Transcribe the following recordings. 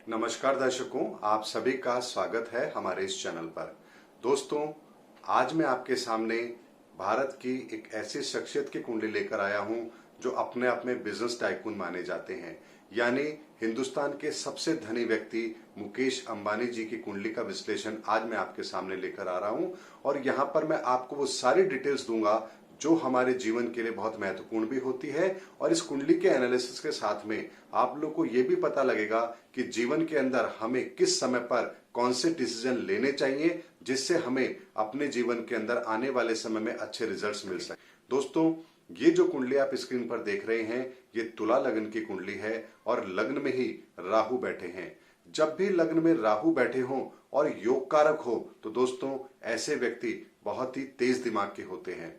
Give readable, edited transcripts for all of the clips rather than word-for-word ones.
नमस्कार दर्शकों, आप सभी का स्वागत है हमारे इस चैनल पर। दोस्तों, आज मैं आपके सामने भारत की एक ऐसी शख्सियत की कुंडली लेकर आया हूं जो अपने आप में बिजनेस टाइकून माने जाते हैं। यानी हिंदुस्तान के सबसे धनी व्यक्ति मुकेश अंबानी जी की कुंडली का विश्लेषण आज मैं आपके सामने लेकर आ रहा हूं और यहां पर मैं आपको वो सारी डिटेल्स दूंगा जो हमारे जीवन के लिए बहुत महत्वपूर्ण भी होती है। और इस कुंडली के एनालिसिस के साथ में आप लोग को यह भी पता लगेगा कि जीवन के अंदर हमें किस समय पर कौन से डिसीजन लेने चाहिए जिससे हमें अपने जीवन के अंदर आने वाले समय में अच्छे रिजल्ट्स मिल सके। दोस्तों, ये जो कुंडली आप स्क्रीन पर देख रहे हैं, ये तुला लग्न की कुंडली है और लग्न में ही राहु बैठे हैं। जब भी लग्न में राहु बैठे हों और योग कारक हो तो दोस्तों ऐसे व्यक्ति बहुत ही तेज दिमाग के होते हैं,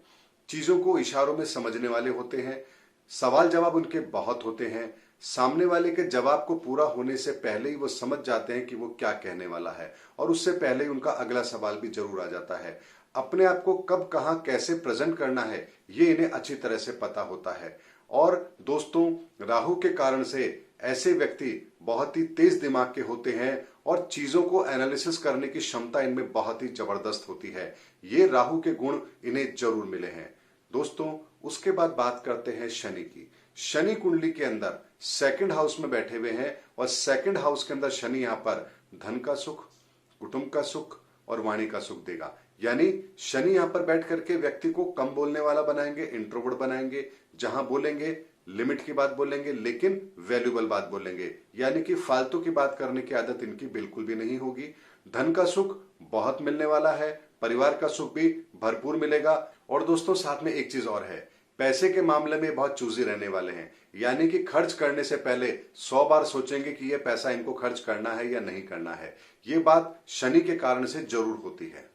चीजों को इशारों में समझने वाले होते हैं, सवाल जवाब उनके बहुत होते हैं, सामने वाले के जवाब को पूरा होने से पहले ही वो समझ जाते हैं कि वो क्या कहने वाला है और उससे पहले ही उनका अगला सवाल भी जरूर आ जाता है। अपने आप को कब कहां कैसे प्रेजेंट करना है ये इन्हें अच्छी तरह से पता होता है। और दोस्तों, राहु के कारण से ऐसे व्यक्ति बहुत ही तेज दिमाग के होते हैं और चीजों को एनालिसिस करने की क्षमता इनमें बहुत ही जबरदस्त होती है। ये राहु के गुण इन्हें जरूर मिले हैं। दोस्तों, उसके बाद बात करते हैं शनि की। शनि कुंडली के अंदर सेकंड हाउस में बैठे हुए हैं और सेकंड हाउस के अंदर शनि यहां पर धन का सुख, कुटुंब का सुख और वाणी का सुख देगा। यानी शनि यहां पर बैठ करके व्यक्ति को कम बोलने वाला बनाएंगे, इंट्रोवर्ट बनाएंगे, जहां बोलेंगे लिमिट की बात बोलेंगे लेकिन वैल्यूबल बात बोलेंगे। यानी कि फालतू की बात करने की आदत इनकी बिल्कुल भी नहीं होगी। धन का सुख बहुत मिलने वाला है, परिवार का सुख भी भरपूर मिलेगा। और दोस्तों, साथ में एक चीज और है, पैसे के मामले में बहुत चूजी रहने वाले हैं। यानी कि खर्च करने से पहले 100 बार सोचेंगे कि यह पैसा इनको खर्च करना है या नहीं करना है। ये बात शनि के कारण से जरूर होती है।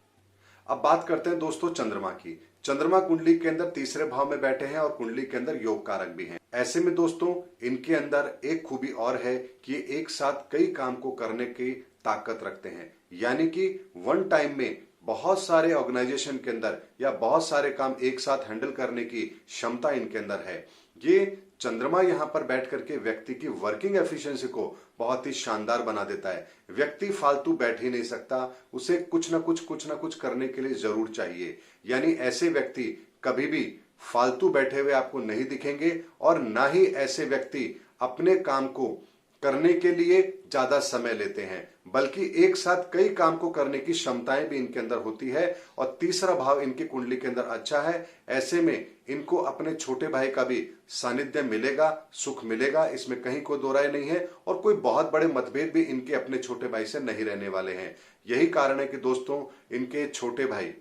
अब बात करते हैं दोस्तों चंद्रमा की। चंद्रमा कुंडली के अंदर तीसरे भाव में बैठे हैं और कुंडली के अंदर योग कारक भी हैं। ऐसे में दोस्तों इनके अंदर एक खूबी और है कि ये एक साथ कई काम को करने की ताकत रखते हैं। यानी कि वन टाइम में बहुत सारे ऑर्गेनाइजेशन के अंदर या बहुत सारे काम एक साथ हैंडल करने की क्षमता इनके अंदर है। ये चंद्रमा यहां पर बैठ करके व्यक्ति की वर्किंग एफिशिएंसी को बहुत ही शानदार बना देता है। व्यक्ति फालतू बैठ ही नहीं सकता, उसे कुछ ना कुछ करने के लिए जरूर चाहिए। यानी ऐसे व्यक्ति कभी भी फालतू बैठे हुए आपको नहीं दिखेंगे और ना ही ऐसे व्यक्ति अपने काम को करने के लिए ज्यादा समय लेते हैं, बल्कि एक साथ कई काम को करने की क्षमताएं भी इनके अंदर होती है। और तीसरा भाव इनकी कुंडली के अंदर अच्छा है। ऐसे में इनको अपने छोटे भाई का भी सानिध्य मिलेगा, सुख मिलेगा, इसमें कहीं कोई दो राय नहीं है। और कोई बहुत बड़े मतभेद भी इनके अपने छोटे भाई से नहीं रहने वाले हैं। यही कारण है कि दोस्तों इनके छोटे भाई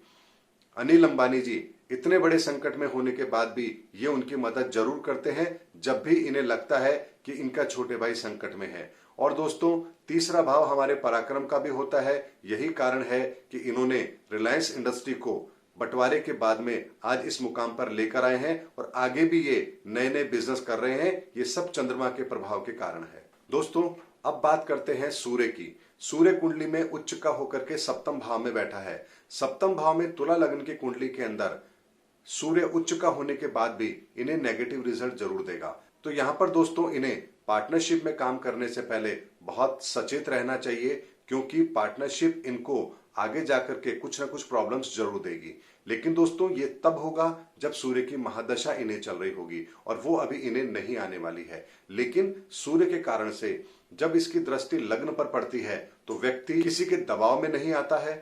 अनिल अंबानी जी इतने बड़े संकट में होने के बाद भी ये उनकी मदद जरूर करते हैं जब भी इन्हें लगता है कि इनका छोटे भाई संकट में है। और दोस्तों, तीसरा भाव हमारे पराक्रम का भी होता है। यही कारण है कि इन्होंने रिलायंस इंडस्ट्री को बंटवारे के बाद में आज इस मुकाम पर लेकर आए हैं और आगे भी ये नए नए बिजनेस कर रहे हैं। ये सब चंद्रमा के प्रभाव के कारण है। दोस्तों, अब बात करते हैं सूर्य की। सूर्य कुंडली में उच्च का होकर के सप्तम भाव में बैठा है। सप्तम भाव में तुला लग्न की कुंडली के अंदर सूर्य उच्च का होने के बाद भी इन्हें नेगेटिव रिजल्ट जरूर देगा। तो यहां पर दोस्तों इन्हें पार्टनरशिप में काम करने से पहले बहुत सचेत रहना चाहिए, क्योंकि पार्टनरशिप इनको आगे जाकर के कुछ ना कुछ प्रॉब्लम्स जरूर देगी। लेकिन दोस्तों ये तब होगा जब सूर्य की महादशा इन्हें चल रही होगी और वो अभी इन्हें नहीं आने वाली है। लेकिन सूर्य के कारण से जब इसकी दृष्टि लग्न पर पड़ती है तो व्यक्ति किसी के दबाव में नहीं आता है,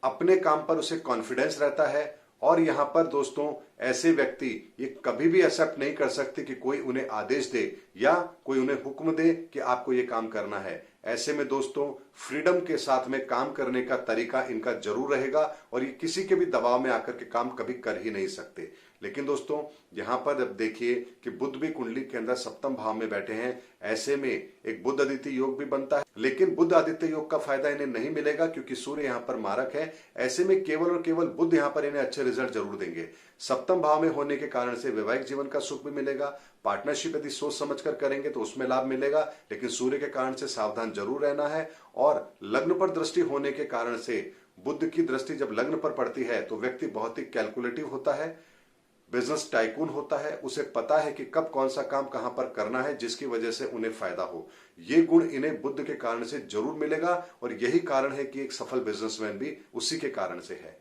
अपने काम पर उसे कॉन्फिडेंस रहता है। और यहां पर दोस्तों ऐसे व्यक्ति ये कभी भी एक्सेप्ट नहीं कर सकते कि कोई उन्हें आदेश दे या कोई उन्हें हुक्म दे कि आपको ये काम करना है। ऐसे में दोस्तों फ्रीडम के साथ में काम करने का तरीका इनका जरूर रहेगा और ये किसी के भी दबाव में आकर के काम कभी कर ही नहीं सकते। लेकिन दोस्तों यहां पर अब देखिए कि बुध भी कुंडली के अंदर सप्तम भाव में बैठे हैं। ऐसे में एक बुध आदित्य योग भी बनता है, लेकिन बुध आदित्य योग का फायदा इन्हें नहीं मिलेगा क्योंकि सूर्य यहां पर मारक है। ऐसे में केवल और केवल बुध यहां पर इन्हें अच्छे रिजल्ट जरूर देंगे। सप्तम भाव में होने के कारण से वैवाहिक जीवन का सुख भी मिलेगा। पार्टनरशिप यदि सोच समझ कर करेंगे तो उसमें लाभ मिलेगा, लेकिन सूर्य के कारण से सावधान जरूर रहना है। और लग्न पर दृष्टि होने के कारण से बुध की दृष्टि जब लग्न पर पड़ती है तो व्यक्ति बहुत ही कैलकुलेटिव होता है, बिजनेस टाइकून होता है, उसे पता है कि कब कौन सा काम कहां पर करना है जिसकी वजह से उन्हें फायदा हो। ये गुण इन्हें बुद्ध के कारण से जरूर मिलेगा और यही कारण है कि एक सफल बिजनेसमैन भी उसी के कारण से है।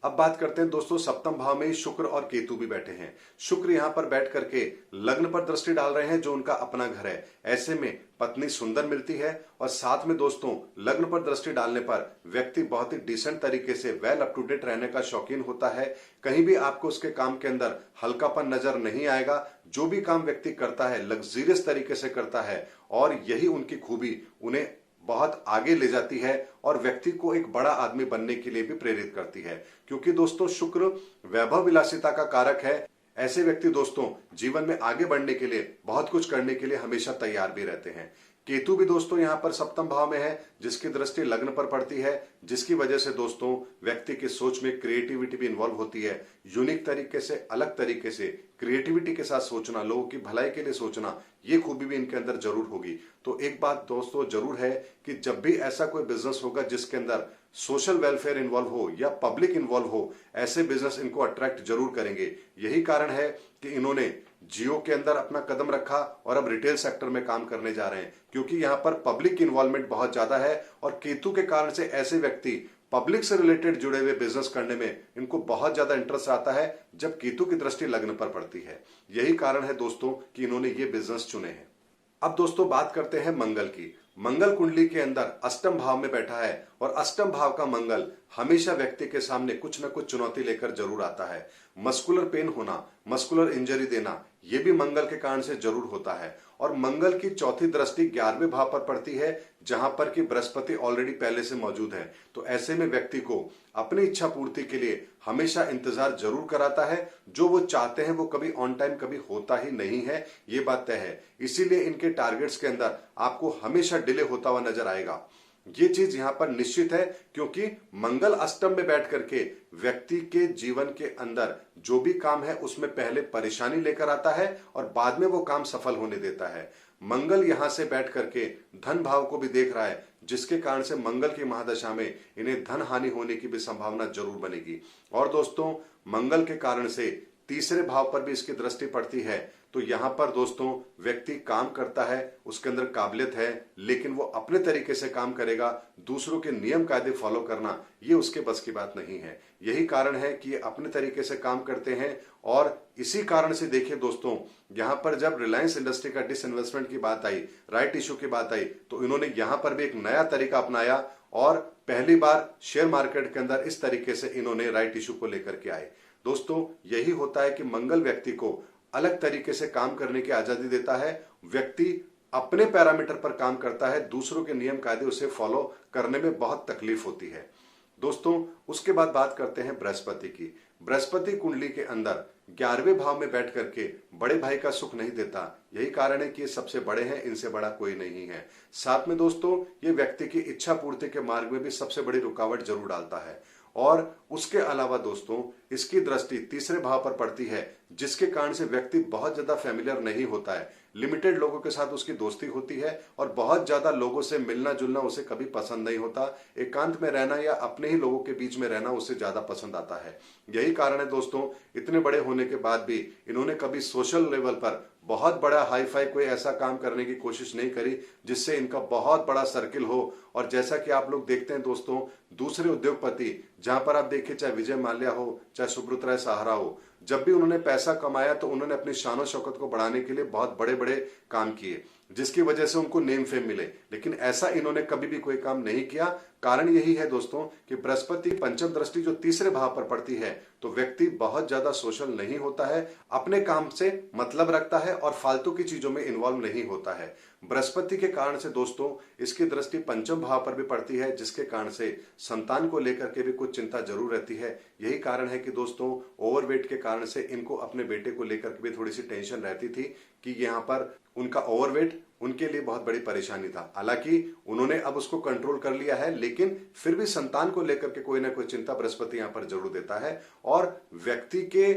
अब बात करते हैं दोस्तों, सप्तम भाव में शुक्र और केतु भी बैठे हैं। शुक्र यहां पर बैठ करके लग्न पर दृष्टि डाल रहे हैं जो उनका अपना घर है। ऐसे में पत्नी सुंदर मिलती है और साथ में दोस्तों लग्न पर दृष्टि डालने पर व्यक्ति बहुत ही डिसेंट तरीके से वेल अप टू डेट रहने का शौकीन होता है। कहीं भी आपको उसके काम के अंदर हल्कापन नजर नहीं आएगा। जो भी काम व्यक्ति करता है लग्जरियस तरीके से करता है और यही उनकी खूबी उन्हें बहुत आगे ले जाती है और व्यक्ति को एक बड़ा आदमी बनने के लिए भी प्रेरित करती है। क्योंकि दोस्तों शुक्र वैभव विलासिता का कारक है। ऐसे व्यक्ति दोस्तों जीवन में आगे बढ़ने के लिए, बहुत कुछ करने के लिए हमेशा तैयार भी रहते हैं। केतु भी दोस्तों यहां पर सप्तम भाव में है जिसकी दृष्टि लग्न पर पड़ती है, जिसकी वजह से दोस्तों व्यक्ति की सोच में क्रिएटिविटी भी इन्वॉल्व होती है। यूनिक तरीके से, अलग तरीके से क्रिएटिविटी के साथ सोचना, लोगों की भलाई के लिए सोचना, ये खूबी भी इनके अंदर जरूर होगी। तो एक बात दोस्तों जरूर है कि जब भी ऐसा कोई बिजनेस होगा जिसके अंदर सोशल वेलफेयर इन्वॉल्व हो या पब्लिक इन्वॉल्व हो, ऐसे बिजनेस इनको अट्रैक्ट जरूर करेंगे। यही कारण है कि इन्होंने जियो के अंदर अपना कदम रखा और अब रिटेल सेक्टर में काम करने जा रहे हैं, क्योंकि यहां पर पब्लिक इन्वॉल्वमेंट बहुत ज्यादा है और केतु के कारण से ऐसे व्यक्ति पब्लिक से रिलेटेड जुड़े हुए बिजनेस करने में इनको बहुत ज्यादा इंटरेस्ट आता है जब केतु की दृष्टि लग्न पर पड़ती है। यही कारण है दोस्तों कि इन्होंने ये बिजनेस चुने हैं। अब दोस्तों बात करते हैं मंगल की। मंगल कुंडली के अंदर अष्टम भाव में बैठा है और अष्टम भाव का मंगल हमेशा व्यक्ति के सामने कुछ न कुछ चुनौती लेकर जरूर आता है। मस्कुलर पेन होना, मस्कुलर इंजरी देना, यह भी मंगल के कारण से जरूर होता है। और मंगल की चौथी दृष्टि 11वें भाव पर पड़ती है जहां पर कि बृहस्पति ऑलरेडी पहले से मौजूद है। तो ऐसे में व्यक्ति को अपनी इच्छा पूर्ति के लिए हमेशा इंतजार जरूर कराता है। जो वो चाहते हैं वो कभी ऑन टाइम कभी होता ही नहीं है, ये बात तय है। इसीलिए इनके टारगेट्स के अंदर आपको हमेशा डिले होता हुआ नजर आएगा। ये चीज यहां पर निश्चित है क्योंकि मंगल अष्टम में बैठ करके व्यक्ति के जीवन के अंदर जो भी काम है उसमें पहले परेशानी लेकर आता है और बाद में वो काम सफल होने देता है। मंगल यहां से बैठ करके धन भाव को भी देख रहा है, जिसके कारण से मंगल की महादशा में इन्हें धन हानि होने की भी संभावना जरूर बनेगी। और दोस्तों मंगल के कारण से तीसरे भाव पर भी इसकी दृष्टि पड़ती है। तो यहां पर दोस्तों व्यक्ति काम करता है, उसके अंदर काबिलियत है, लेकिन वो अपने तरीके से काम करेगा। दूसरों के नियम कायदे फॉलो करना ये उसके बस की बात नहीं है। यही कारण है कि ये अपने तरीके से काम करते हैं। और इसी कारण से देखिए दोस्तों, यहां पर जब रिलायंस इंडस्ट्री का डिसइन्वेस्टमेंट की बात आई, राइट इश्यू की बात आई, तो इन्होंने यहां पर भी एक नया तरीका अपनाया और पहली बार शेयर मार्केट के अंदर इस तरीके से इन्होंने राइट इश्यू को लेकर के आए। दोस्तों यही होता है कि मंगल व्यक्ति को अलग तरीके से काम करने की आजादी देता है। व्यक्ति अपने पैरामीटर पर काम करता है, दूसरों के नियम कायदे उसे फॉलो करने में बहुत तकलीफ होती है। दोस्तों उसके बाद बात करते हैं बृहस्पति की। बृहस्पति कुंडली के अंदर 11वें भाव में बैठ करके बड़े भाई का सुख नहीं देता। यही कारण है कि ये सबसे बड़े हैं, इनसे बड़ा कोई नहीं है। साथ में दोस्तों ये व्यक्ति की इच्छा पूर्ति के मार्ग में भी सबसे बड़ी रुकावट जरूर डालता है। और उसके अलावा दोस्तों इसकी दृष्टि तीसरे भाव पर पड़ती है, जिसके कारण से व्यक्ति बहुत ज्यादा फैमिलियर नहीं होता है। लिमिटेड लोगों के साथ उसकी दोस्ती होती है और बहुत ज्यादा लोगों से मिलना जुलना उसे कभी पसंद नहीं होता। एकांत में रहना या अपने ही लोगों के बीच में रहना उसे ज्यादा पसंद आता है। यही कारण है दोस्तों इतने बड़े होने के बाद भी इन्होंने कभी सोशल लेवल पर बहुत बड़ा हाई फाई कोई ऐसा काम करने की कोशिश नहीं करी जिससे इनका बहुत बड़ा सर्किल हो। और जैसा कि आप लोग देखते हैं दोस्तों, दूसरे उद्योगपति जहां पर आप देखिए, चाहे विजय माल्या हो, चाहे सुब्रत राय सहारा हो, जब भी उन्होंने पैसा कमाया तो उन्होंने अपनी शान शौकत को बढ़ाने के लिए बहुत बड़े बड़े काम किए, जिसकी वजह से उनको नेम फेम मिले। लेकिन ऐसा इन्होंने कभी भी कोई काम नहीं किया। कारण यही है दोस्तों कि बृहस्पति पंचम दृष्टि जो तीसरे भाव पर पड़ती है, तो व्यक्ति बहुत ज्यादा सोशल नहीं होता है, अपने काम से मतलब रखता है और फालतू की चीजों में इन्वॉल्व नहीं होता है। बृहस्पति के कारण से दोस्तों इसकी दृष्टि पंचम भाव पर भी पड़ती है, जिसके कारण से संतान को लेकर के भी कुछ चिंता जरूर रहती है। यही कारण है कि दोस्तों ओवरवेट के कारण से इनको अपने बेटे को लेकर के भी थोड़ी सी टेंशन रहती थी कि यहाँ पर उनका ओवरवेट उनके लिए बहुत बड़ी परेशानी था। हालांकि उन्होंने अब उसको कंट्रोल कर लिया है, लेकिन फिर भी संतान को लेकर के कोई ना कोई चिंता बृहस्पति यहाँ पर जरूर देता है। और व्यक्ति के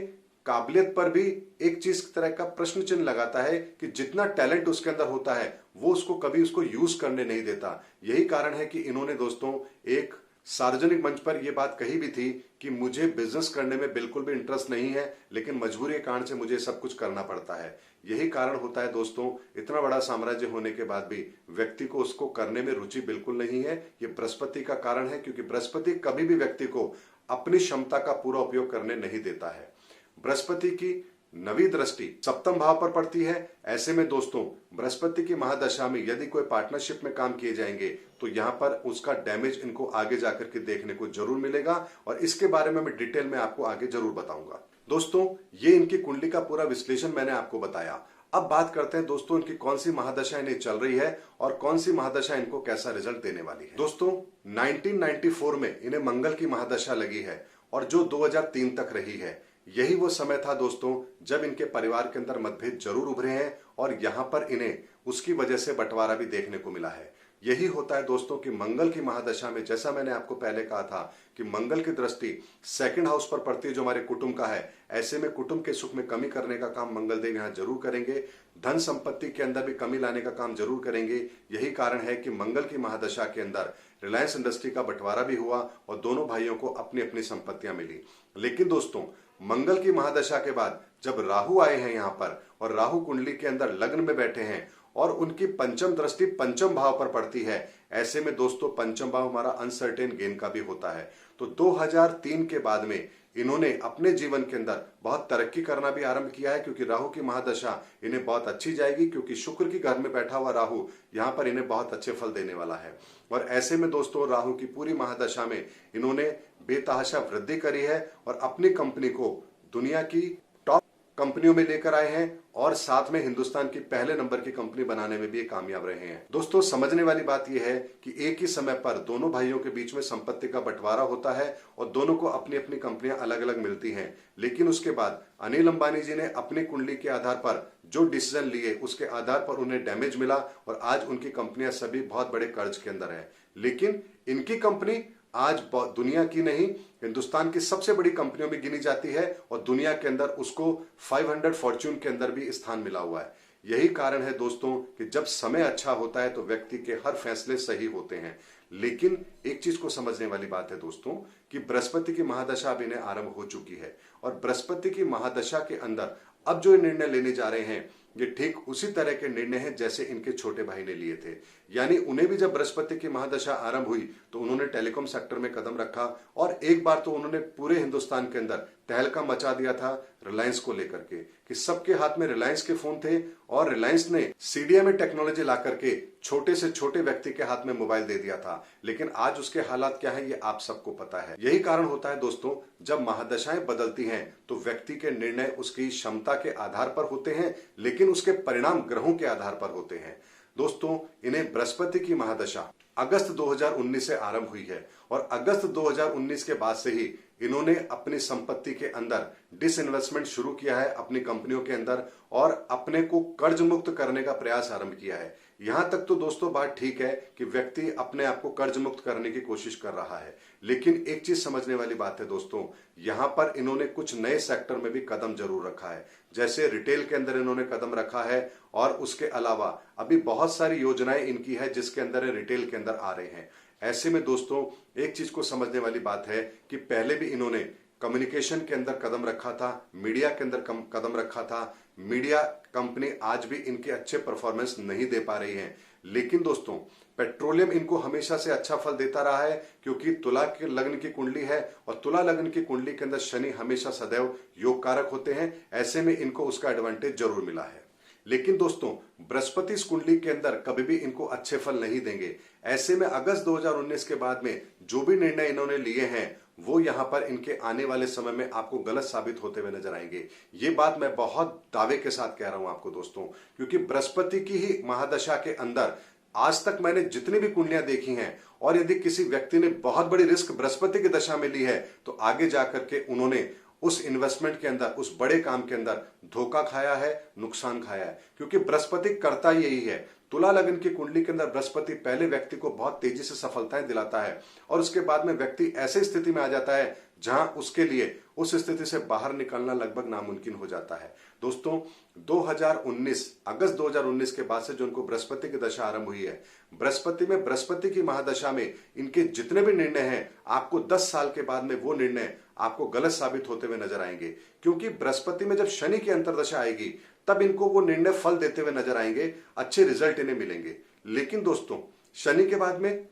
काबिलियत पर भी एक चीज तरह का प्रश्न चिन्ह लगाता है कि जितना टैलेंट उसके अंदर होता है वो उसको कभी उसको यूज करने नहीं देता। यही कारण है कि इन्होंने दोस्तों एक सार्वजनिक मंच पर यह बात कही भी थी कि मुझे बिजनेस करने में बिल्कुल भी इंटरेस्ट नहीं है, लेकिन मजबूरी के कारण से मुझे सब कुछ करना पड़ता है। यही कारण होता है दोस्तों, इतना बड़ा साम्राज्य होने के बाद भी व्यक्ति को उसको करने में रुचि बिल्कुल नहीं है। ये बृहस्पति का कारण है, क्योंकि बृहस्पति कभी भी व्यक्ति को अपनी क्षमता का पूरा उपयोग करने नहीं देता है। बृहस्पति की नवी दृष्टि सप्तम भाव पर पड़ती है। ऐसे में दोस्तों, बृहस्पति की महादशा में यदि कोई पार्टनरशिप में काम किए जाएंगे तो यहां पर उसका डैमेज इनको आगे जाकर के देखने को जरूर मिलेगा, और इसके बारे में मैं डिटेल में आपको आगे जरूर बताऊंगा। दोस्तों, ये इनकी कुंडली का पूरा विश्लेषण मैंने आपको बताया। अब बात करते हैं दोस्तों, इनकी कौन सी महादशा इन्हें चल रही है और कौन सी महादशा इनको कैसा रिजल्ट देने वाली है। दोस्तों, 1994 में इन्हें मंगल की महादशा लगी है और जो 2003 तक रही है। यही वो समय था दोस्तों जब इनके परिवार के अंदर मतभेद जरूर उभरे हैं और यहां पर इन्हें उसकी वजह से बंटवारा भी देखने को मिला है। यही होता है दोस्तों कि मंगल की महादशा में, जैसा मैंने आपको पहले कहा था कि मंगल की दृष्टि सेकंड हाउस पर पड़ती है जो हमारे कुटुंब का है। ऐसे में कुटुंब के सुख में कमी करने का काम मंगल देव यहां जरूर करेंगे। धन संपत्ति के अंदर भी कमी लाने का काम जरूर करेंगे। यही कारण है कि मंगल की महादशा के अंदर रिलायंस इंडस्ट्री का बंटवारा भी हुआ और दोनों भाइयों को अपनी अपनी संपत्तियां मिली। लेकिन दोस्तों, मंगल की महादशा के बाद जब राहु आए हैं यहां पर, और राहु कुंडली के अंदर लग्न में बैठे हैं और उनकी पंचम दृष्टि पंचम भाव पर पड़ती है। ऐसे में दोस्तों, पंचम भाव हमारा अनसर्टेन गेन का भी होता है। तो 2003 के बाद में इन्होंने अपने जीवन के अंदर बहुत तरक्की करना भी आरंभ किया है, क्योंकि राहु की महादशा इन्हें बहुत अच्छी जाएगी, क्योंकि शुक्र की घर में बैठा हुआ राहु यहां पर इन्हें बहुत अच्छे फल देने वाला है। और ऐसे में दोस्तों, राहु की पूरी महादशा में इन्होंने बेतहाशा वृद्धि करी है और अपनी कंपनी को दुनिया की टॉप कंपनियों में लेकर आए हैं और साथ में हिंदुस्तान की पहले नंबर की कंपनी बनाने में भी कामयाब रहे हैं। दोस्तों, समझने वाली बात यह है कि एक ही समय पर दोनों भाइयों के बीच में संपत्ति का बंटवारा होता है और दोनों को अपनी अपनी कंपनियां अलग अलग मिलती हैं। लेकिन उसके बाद अनिल अंबानी जी ने अपनी कुंडली के आधार पर जो डिसीजन लिए, उसके आधार पर उन्हें डैमेज मिला और आज उनकी कंपनियां सभी बहुत बड़े कर्ज के अंदर है। लेकिन इनकी कंपनी आज दुनिया की नहीं, हिंदुस्तान की सबसे बड़ी कंपनियों में गिनी जाती है और दुनिया के अंदर उसको 500 फॉर्च्यून के अंदर भी स्थान मिला हुआ है। यही कारण है दोस्तों कि जब समय अच्छा होता है तो व्यक्ति के हर फैसले सही होते हैं। लेकिन एक चीज को समझने वाली बात है दोस्तों कि बृहस्पति की महादशा अब इन्हें आरंभ हो चुकी है और बृहस्पति की महादशा के अंदर अब जो निर्णय लेने जा रहे हैं ये ठीक उसी तरह के निर्णय हैं जैसे इनके छोटे भाई ने लिए थे। यानी उन्हें भी जब बृहस्पति की महादशा आरंभ हुई तो उन्होंने टेलीकॉम सेक्टर में कदम रखा और एक बार तो उन्होंने पूरे हिंदुस्तान के अंदर तहलका मचा दिया था रिलायंस को लेकर के, कि सबके हाथ में रिलायंस के फोन थे और रिलायंस ने सीडीएमए टेक्नोलॉजी ला करके छोटे से छोटे व्यक्ति के हाथ में मोबाइल दे दिया था। लेकिन आज उसके हालात क्या है ये आप सबको पता है। यही कारण होता है दोस्तों, जब महादशाएं बदलती हैं तो व्यक्ति के निर्णय उसकी क्षमता के आधार पर होते हैं, लेकिन उसके परिणाम ग्रहों के आधार पर होते हैं। दोस्तों, इन्हें बृहस्पति की महादशा अगस्त 2019 से आरंभ हुई है और अगस्त 2019 के बाद से ही इन्होंने अपनी संपत्ति के अंदर डिसइन्वेस्टमेंट शुरू किया है अपनी कंपनियों के अंदर और अपने को कर्ज मुक्त करने का प्रयास आरंभ किया है। यहां तक तो दोस्तों बात ठीक है कि व्यक्ति अपने आप को कर्ज मुक्त करने की कोशिश कर रहा है, लेकिन एक चीज समझने वाली बात है दोस्तों, यहां पर इन्होंने कुछ नए सेक्टर में भी कदम जरूर रखा है। जैसे रिटेल के अंदर इन्होंने कदम रखा है और उसके अलावा अभी बहुत सारी योजनाएं इनकी है जिसके अंदर रिटेल के अंदर आ रहे हैं। ऐसे में दोस्तों एक चीज को समझने वाली बात है कि पहले भी इन्होंने कम्युनिकेशन के अंदर कदम रखा था, मीडिया के अंदर कदम रखा था। मीडिया कंपनी आज भी इनके अच्छे परफॉर्मेंस नहीं दे पा रही है, लेकिन दोस्तों पेट्रोलियम इनको हमेशा से अच्छा फल देता रहा है, क्योंकि तुला के लग्न की कुंडली है और तुला लग्न की कुंडली के अंदर शनि हमेशा सदैव योग कारक होते हैं। ऐसे में इनको उसका एडवांटेज जरूर मिला है। लेकिन दोस्तों बृहस्पति इस कुंडली के अंदर कभी भी इनको अच्छे फल नहीं देंगे। ऐसे में अगस्त 2019 के बाद में जो भी निर्णय इन्होंने लिए हैं वो यहां पर इनके आने वाले समय में आपको गलत साबित होते हुए नजर आएंगे। ये बात मैं बहुत दावे के साथ कह रहा हूं आपको दोस्तों, क्योंकि बृहस्पति की ही महादशा के अंदर आज तक मैंने जितनी भी कुंडलियां देखी हैं और यदि किसी व्यक्ति ने बहुत बड़ी रिस्क बृहस्पति की दशा में ली है तो आगे जाकर के उन्होंने उस इन्वेस्टमेंट के अंदर, उस बड़े काम के अंदर धोखा खाया है, नुकसान खाया है, क्योंकि बृहस्पति करता यही है। तुला लगन की कुंडली के अंदर बृहस्पति पहले व्यक्ति को बहुत तेजी से सफलताएं दिलाता है और उसके बाद में व्यक्ति ऐसे स्थिति में आ जाता है जहां उसके लिए उस स्थिति से बाहर निकलना लगभग नामुमकिन हो जाता है। दोस्तों 2019 अगस्त 2019 के बाद से जो उनको बृहस्पति की दशा आरंभ हुई है, बृहस्पति की महादशा में इनके जितने भी निर्णय हैं, आपको 10 साल के बाद में वो निर्णय आपको गलत साबित होते हुए नजर आएंगे। क्योंकि बृहस्पति में जब शनि की अंतर्दशा आएगी तब इनको वो निर्णय फल देते हुए नजर आएंगे, अच्छे रिजल्ट इन्हें मिलेंगे। लेकिन दोस्तों शनि के बाद में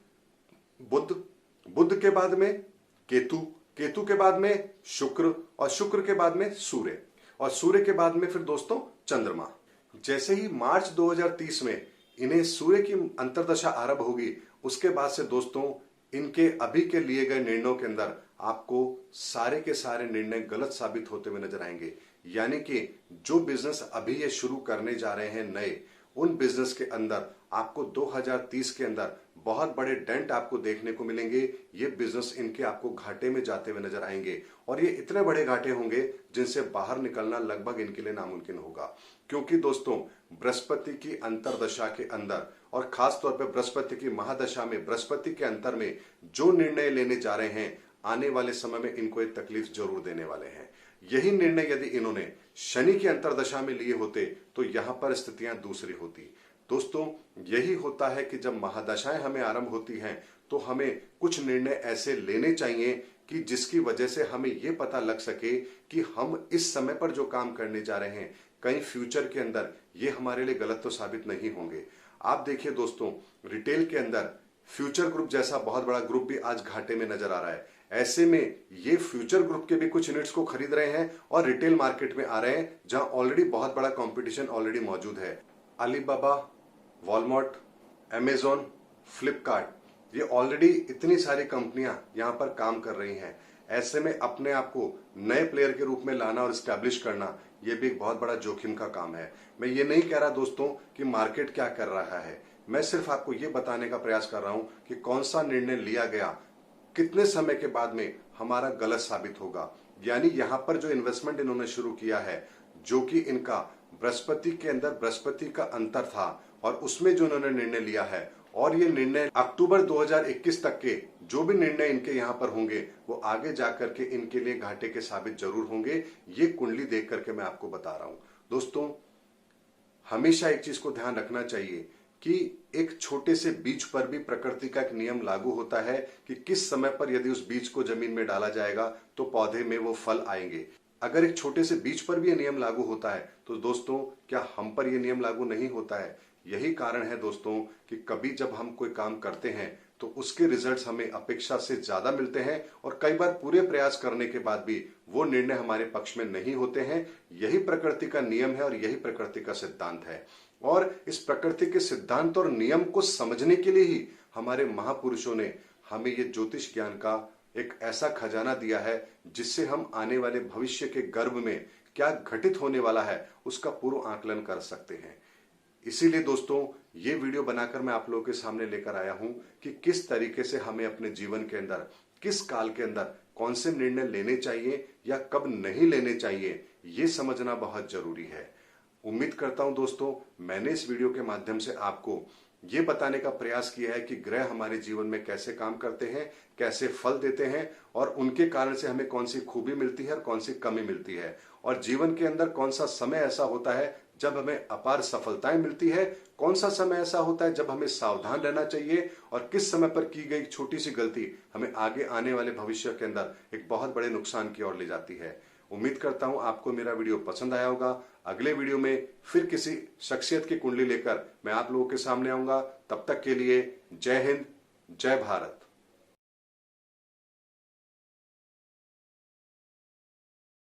बुध के बाद में केतु के बाद में शुक्र, और शुक्र के बाद में सूर्य, और सूर्य के बाद में फिर दोस्तों चंद्रमा। जैसे ही मार्च 2030 में इन्हें सूर्य की अंतर्दशा आरंभ होगी, उसके बाद से दोस्तों इनके अभी के लिए गए निर्णयों के अंदर आपको सारे के सारे निर्णय गलत साबित होते हुए नजर आएंगे। यानी कि जो बिजनेस अभी ये शुरू करने जा रहे हैं नए, उन बिजनेस के अंदर आपको 2030 के अंदर बहुत बड़े डेंट आपको देखने को मिलेंगे। ये बिजनेस इनके आपको घाटे में जाते हुए नजर आएंगे, और ये इतने बड़े घाटे होंगे जिनसे बाहर निकलना लगभग इनके लिए नामुमकिन होगा। क्योंकि दोस्तों बृहस्पति की अंतर्दशा के अंदर, और खास तौर पर बृहस्पति की महादशा में, बृहस्पति के अंतर में जो निर्णय लेने जा रहे हैं, आने वाले समय में इनको एक तकलीफ जरूर देने वाले हैं। यही निर्णय यदि इन्होंने शनि की अंतर्दशा में लिए होते तो यहां पर स्थितियां दूसरी होती। दोस्तों यही होता है कि जब महादशाएं हमें आरंभ होती हैं तो हमें कुछ निर्णय ऐसे लेने चाहिए कि जिसकी वजह से हमें यह पता लग सके कि हम इस समय पर जो काम करने जा रहे हैं कहीं फ्यूचर के अंदर ये हमारे लिए गलत तो साबित नहीं होंगे। आप देखिए दोस्तों, रिटेल के अंदर फ्यूचर ग्रुप जैसा बहुत बड़ा ग्रुप भी आज घाटे में नजर आ रहा है। ऐसे में ये फ्यूचर ग्रुप के भी कुछ यूनिट्स को खरीद रहे हैं और रिटेल मार्केट में आ रहे हैं, जहां ऑलरेडी बहुत बड़ा कंपटीशन ऑलरेडी मौजूद है। अलीबाबा, वॉलमार्ट, अमेजॉन, फ्लिपकार्ट, ये ऑलरेडी इतनी सारी कंपनियां यहां पर काम कर रही हैं। ऐसे में अपने आप को नए प्लेयर के रूप में लाना और स्टैब्लिश करना, ये भी एक बहुत बड़ा जोखिम का काम है। मैं ये नहीं कह रहा दोस्तों कि मार्केट क्या कर रहा है, मैं सिर्फ आपको ये बताने का प्रयास कर रहा हूं कि कौन सा निर्णय लिया गया कितने समय के बाद में हमारा गलत साबित होगा। यानी यहां पर जो इन्वेस्टमेंट इन्होंने शुरू किया है, जो कि इनका बृहस्पति के अंदर बृहस्पति का अंतर था और उसमें जो इन्होंने निर्णय लिया है, और ये निर्णय अक्टूबर 2021 तक के जो भी निर्णय इनके यहां पर होंगे वो आगे जाकर के इनके लिए घाटे के साबित जरूर होंगे। ये कुंडली देख करके मैं आपको बता रहा हूं। दोस्तों हमेशा एक चीज को ध्यान रखना चाहिए कि एक छोटे से बीज पर भी प्रकृति का एक नियम लागू होता है कि किस समय पर यदि उस बीज को जमीन में डाला जाएगा तो पौधे में वो फल आएंगे। अगर एक छोटे से बीज पर भी ये नियम लागू होता है तो दोस्तों क्या हम पर ये नियम लागू नहीं होता है? यही कारण है दोस्तों कि कभी जब हम कोई काम करते हैं तो उसके रिजल्ट्स हमें अपेक्षा से ज्यादा मिलते हैं, और कई बार पूरे प्रयास करने के बाद भी वो निर्णय हमारे पक्ष में नहीं होते हैं। यही प्रकृति का नियम है और यही प्रकृति का सिद्धांत है। और इस प्रकृति के सिद्धांत और नियम को समझने के लिए ही हमारे महापुरुषों ने हमें ये ज्योतिष ज्ञान का एक ऐसा खजाना दिया है जिससे हम आने वाले भविष्य के गर्भ में क्या घटित होने वाला है उसका पूर्व आकलन कर सकते हैं। इसीलिए दोस्तों ये वीडियो बनाकर मैं आप लोगों के सामने लेकर आया हूं कि किस तरीके से हमें अपने जीवन के अंदर, किस काल के अंदर कौन से निर्णय लेने चाहिए या कब नहीं लेने चाहिए, ये समझना बहुत जरूरी है। उम्मीद करता हूं दोस्तों मैंने इस वीडियो के माध्यम से आपको ये बताने का प्रयास किया है कि ग्रह हमारे जीवन में कैसे काम करते हैं, कैसे फल देते हैं, और उनके कारण से हमें कौन सी खूबी मिलती है और कौन सी कमी मिलती है, और जीवन के अंदर कौन सा समय ऐसा होता है जब हमें अपार सफलताएं मिलती है, कौन सा समय ऐसा होता है जब हमें सावधान रहना चाहिए, और किस समय पर की गई छोटी सी गलती हमें आगे आने वाले भविष्य के अंदर एक बहुत बड़े नुकसान की ओर ले जाती है। उम्मीद करता हूं आपको मेरा वीडियो पसंद आया होगा। अगले वीडियो में फिर किसी शख्सियत की कुंडली लेकर मैं आप लोगों के सामने आऊंगा। तब तक के लिए जय हिंद, जय भारत।